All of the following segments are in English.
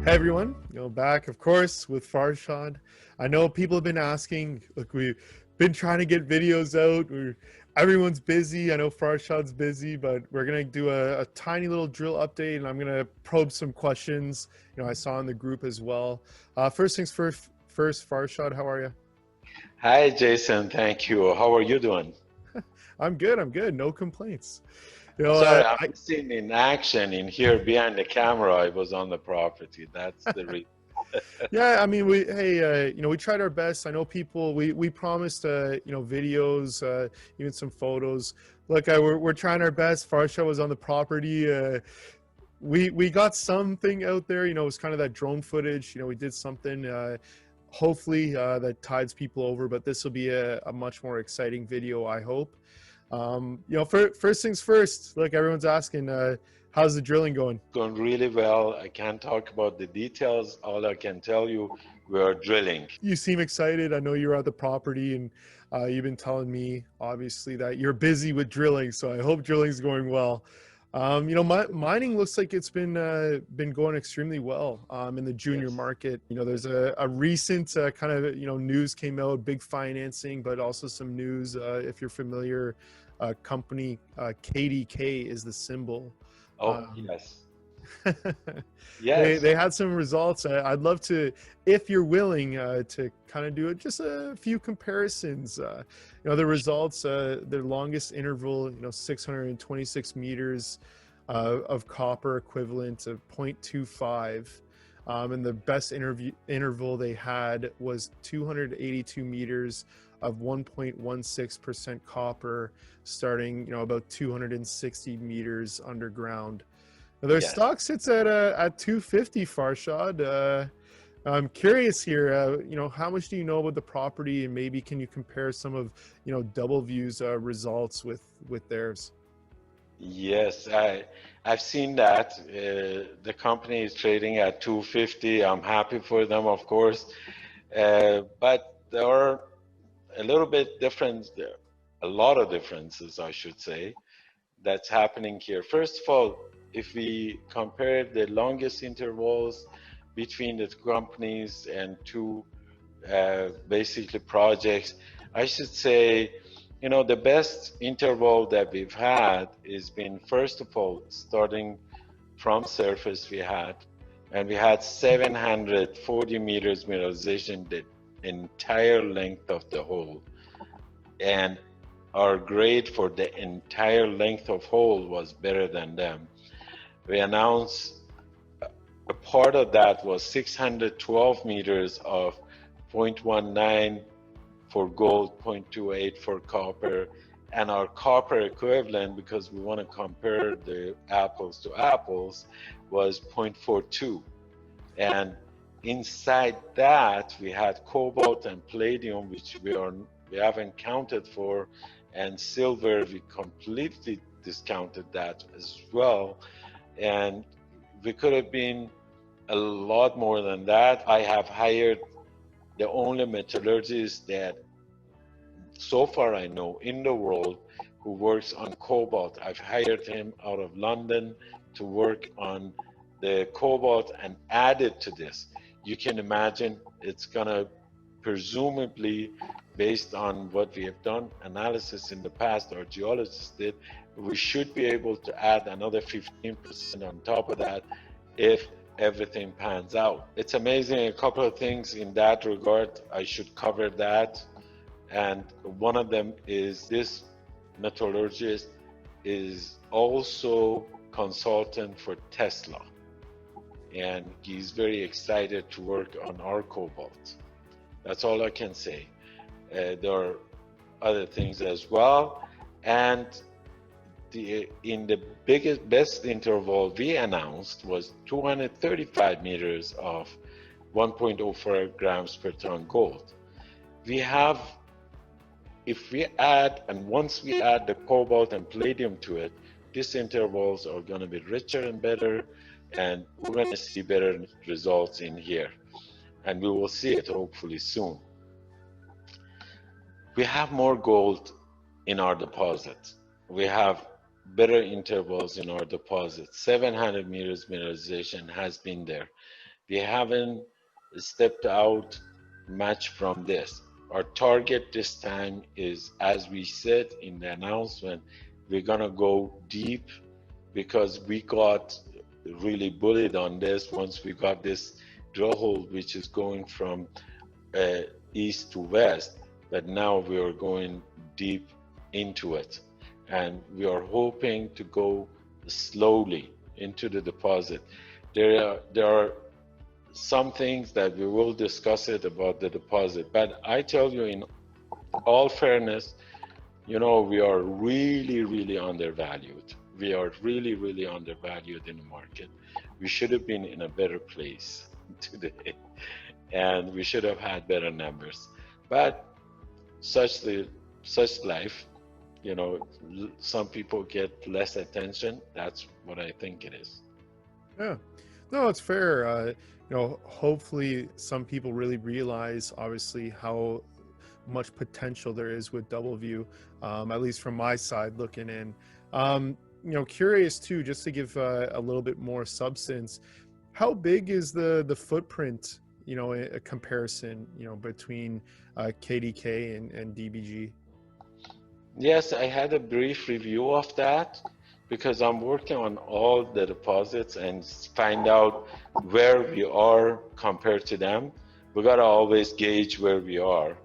Hey everyone, back of course with Farshad. I know people have been asking. Look, we've been trying to get videos out. Everyone's busy. I know Farshad's busy, but we're gonna do a tiny little drill update, and I'm gonna probe some questions. I saw in the group as well. First things first, Farshad, how are you? Hi, Jason. Thank you. How are you doing? I'm good. I'm good. No complaints. Sorry, I'm I missing in action in here behind the camera. I was on the property. That's the reason. Yeah, I mean, we tried our best. I know people. We promised, videos, even some photos. Look, we're trying our best. Farsha was on the property. We got something out there. It was kind of that drone footage. We did something. Hopefully, that tides people over. But this will be a much more exciting video, I hope. First things first. Look, everyone's asking, how's the drilling going? Going really well. I can't talk about the details. All I can tell you, we are drilling. You seem excited. I know you're at the property, and you've been telling me obviously that you're busy with drilling. So I hope drilling's going well. Mining looks like it's been going extremely well in the junior Yes. market. There's a recent kind of news came out, big financing, but also some news. If you're familiar, company KDK is the symbol. Oh, Um, yes. they Yes. they had some results. I'd love to, if you're willing, to kind of do it, just a few comparisons. The results, their longest interval, 626 meters of copper equivalent of 0.25. And the best interval they had was 282 meters of 1.16% copper, starting about 260 meters underground. Their Yes. stock sits at 250, Farshad. I'm curious here. How much do you know about the property, and maybe can you compare some of Doubleview's results with theirs? Yes. I've seen that. The company is trading at 250. I'm happy for them, of course. But there are a little bit different, a lot of differences, I should say, that's happening here. First of all, if we compare the longest intervals between the companies and two basically projects, I should say, the best interval that we've had is been, first of all, starting from surface and we had 740 meters mineralization, the entire length of the hole. And our grade for the entire length of hole was better than them. We announced a part of that was 612 meters of 0.19 for gold, 0.28 for copper, and our copper equivalent, because we want to compare the apples to apples, was 0.42. And inside that, we had cobalt and palladium, which we haven't counted for, and silver, we completely discounted that as well. And we could have been a lot more than that. I have hired the only metallurgist that so far I know in the world who works on cobalt. I've hired him out of London to work on the cobalt and added to this. You can imagine it's gonna presumably, based on what we have done analysis in the past, our geologists did, we should be able to add another 15% on top of that if everything pans out. It's amazing. A couple of things in that regard, I should cover that. And one of them is this metallurgist is also consultant for Tesla. And he's very excited to work on our cobalt. That's all I can say. There are other things as well. And in the best interval we announced was 235 meters of 1.04 grams per ton gold. We have, if we add, and once we add the cobalt and palladium to it, these intervals are going to be richer and better, and we're going to see better results in here. And we will see it hopefully soon. We have more gold in our deposits. We have better intervals in our deposits. 700 meters mineralization has been there. We haven't stepped out much from this. Our target this time is, as we said in the announcement, we're gonna go deep because we got really bullied on this once we got this drill hole, which is going from uh, east to west, but now we are going deep into it. And we are hoping to go slowly into the deposit. There are some things that we will discuss it about the deposit, but I tell you in all fairness, we are really, really undervalued. We are really, really undervalued in the market. We should have been in a better place today, and we should have had better numbers. But such life, some people get less attention. That's what I think it is. Yeah, no, it's fair. Hopefully some people really realize, obviously, how much potential there is with Doubleview, at least from my side looking in. Curious too, just to give a little bit more substance, how big is the footprint, a comparison, between KDK and DBG? Yes, I had a brief review of that because I'm working on all the deposits and find out where we are compared to them. We gotta always gauge where we are.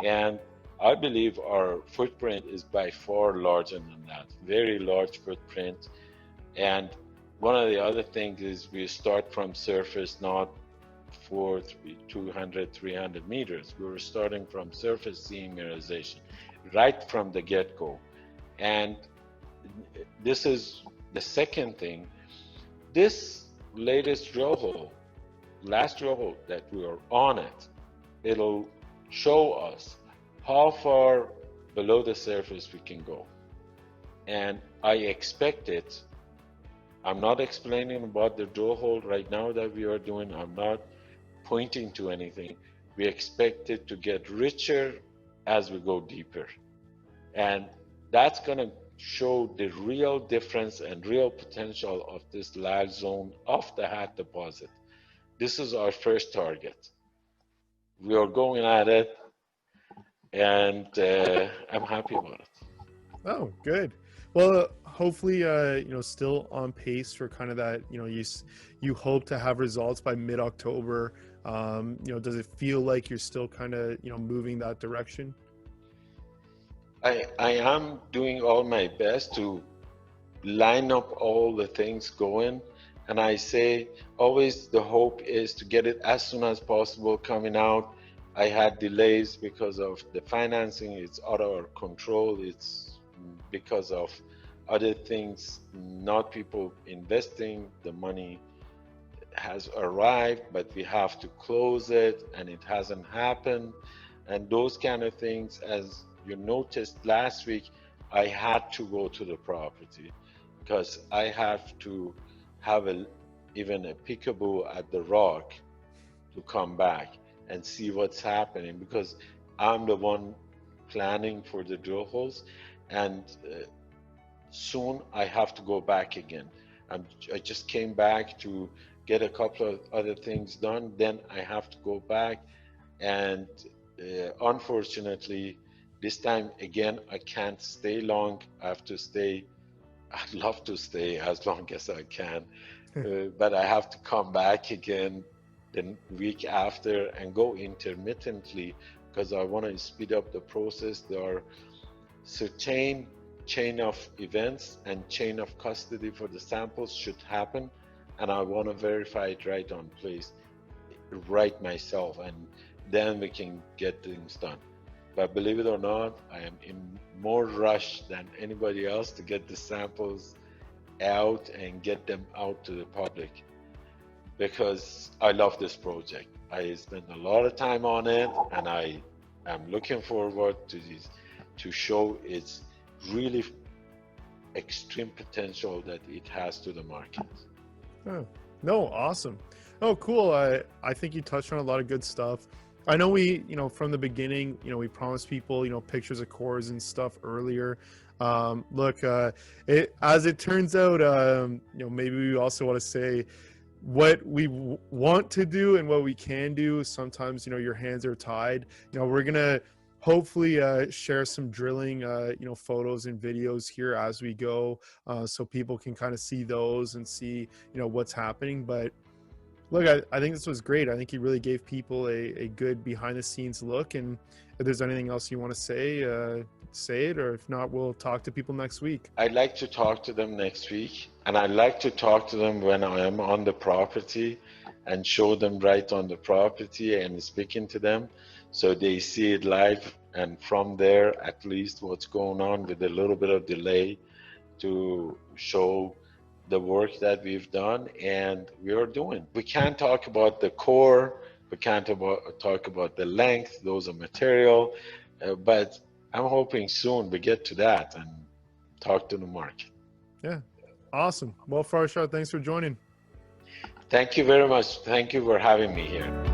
And I believe our footprint is by far larger than that, very large footprint. And one of the other things is we start from surface, not for 200, 300 meters. We were starting from surface seam mineralization right from the get-go. And this is the second thing. This latest drill hole, last drill hole that we are on it, it'll show us how far below the surface we can go. And I expect it. I'm not explaining about the drill hole right now that we are doing. I'm not pointing to anything. We expect it to get richer as we go deeper. And that's going to show the real difference and real potential of this large zone of the Hat deposit. This is our first target. We are going at it, and I'm happy about it. Oh, good. Well, hopefully, still on pace for kind of that. You hope to have results by mid-October. Does it feel like you're still kind of moving that direction? I am doing all my best to line up all the things going, and I say always the hope is to get it as soon as possible coming out. I had delays because of the financing. It's out of our control. It's because of other things, not people investing. The money has arrived, but we have to close it, and it hasn't happened. And those kind of things, as you noticed last week, I had to go to the property because I have to have even a peekaboo at the rock to come back and see what's happening, because I'm the one planning for the drill holes, and soon I have to go back again. I just came back to get a couple of other things done, then I have to go back, and unfortunately this time again I can't stay long. I have to stay. I'd love to stay as long as I can, but I have to come back again the week after and go intermittently because I want to speed up the process. There are certain chain of events and chain of custody for the samples should happen, and I want to verify it right on place, right myself, and then we can get things done. But believe it or not, I am in more rush than anybody else to get the samples out and get them out to the public because I love this project. I spent a lot of time on it, and I am looking forward to this, to show its really extreme potential that it has to the market. Oh, no, awesome. Oh, cool. I think you touched on a lot of good stuff. I know we, from the beginning, we promised people, pictures of cores and stuff earlier. Look, as it turns out, maybe we also want to say what we want to do and what we can do. Sometimes, your hands are tied. We're gonna hopefully share some drilling, photos and videos here as we go, so people can kind of see those and see, what's happening. But look, I think this was great. I think you really gave people a good behind the scenes look. And if there's anything else you want to say it, or if not, we'll talk to people next week. I'd like to talk to them next week, and I'd like to talk to them when I am on the property and show them right on the property and speaking to them so they see it live, and from there, at least what's going on with a little bit of delay to show the work that we've done and we are doing. We can't talk about the core, we can't talk about the length, those are material, but I'm hoping soon we get to that and talk to the market. Yeah, awesome. Well, Farshad, thanks for joining. Thank you very much. Thank you for having me here.